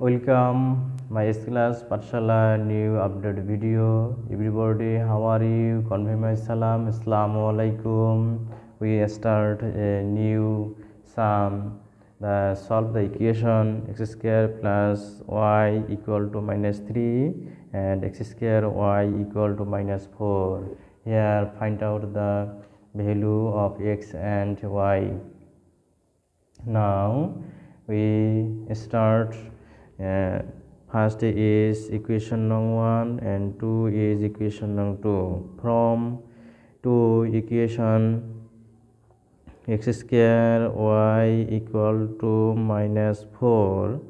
Welcome my class Patshala new update video. Everybody, how are you? Convey my salam. Assalamu alaikum. We start a new sum. Solve the equation x square plus y equal to minus 3 and x square y equal to minus 4. Here find out the value of x and y. Now we start. First is equation number 1 and 2 is equation number 2. From 2 equation x square y equal to minus 4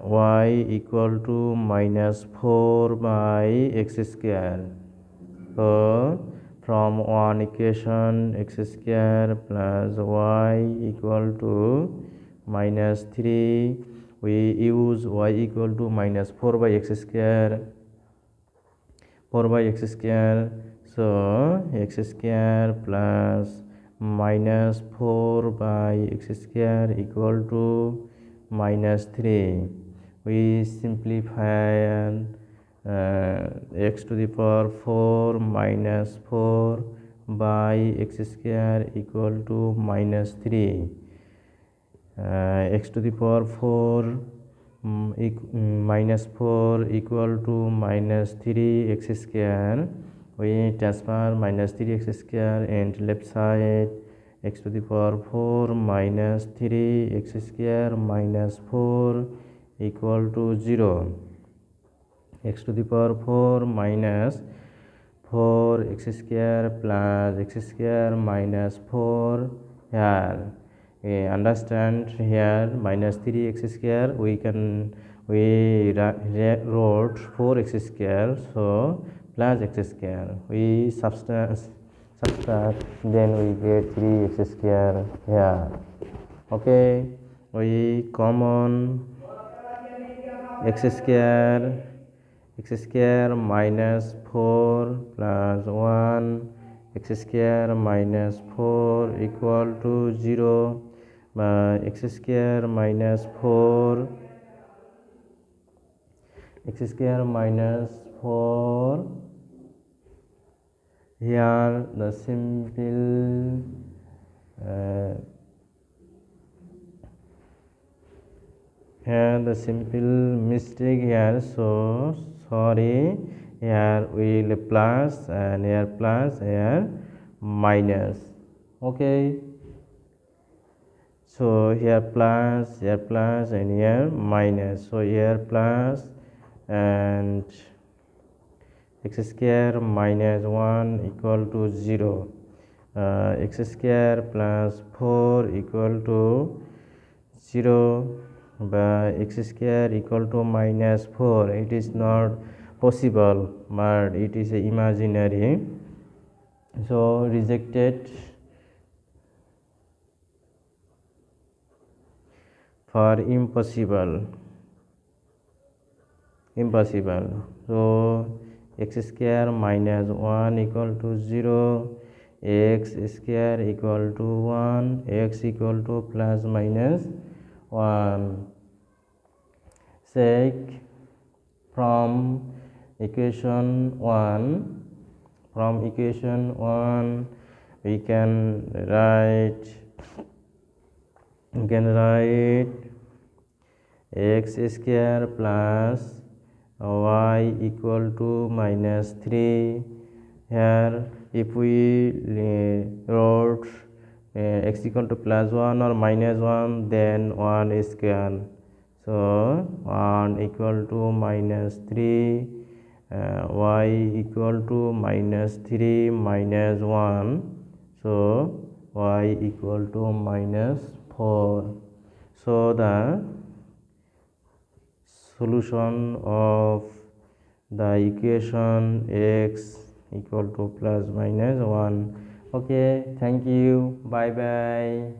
y equal to minus 4 by x square. So from one equation x square plus y equal to minus 3, we use y equal to minus 4 by x square. So x square plus minus 4 by x square equal to minus 3. We simplify x to the power 4 minus 4 by x square equal to minus 3. X to the power 4 minus 4 equal to minus 3 x square. We transfer minus 3 x square and left side. X to the power 4 minus 3 x square minus 4 equal to 0. X to the power 4 minus 4 x square plus x square minus 4 here. Understand here minus 3 x square we wrote 4 x square, so plus x square we subtract, then we get 3 x square here. Okay, we common x square minus 4 plus 1 x square minus 4 equal to 0. X square minus 4 here the simple mistake here, so sorry. Here we will plus and here plus, here minus. Okay, so here plus and here minus. So here plus and x square minus 1 equal to 0. X square plus 4 equal to 0 by x square equal to minus 4. It is not possible, but it is imaginary, so rejected for impossible. So x square minus 1 equal to 0, x square equal to 1, x equal to plus minus 1. Check from equation 1. We can write x square plus y equal to minus 3. Here if we wrote x equal to plus 1 or minus 1, then 1 square. So 1 equal to minus 3, y equal to minus 3 minus 1, so y equal to minus 4. So the solution of the equation x equal to plus minus 1. Okay, thank you, bye bye.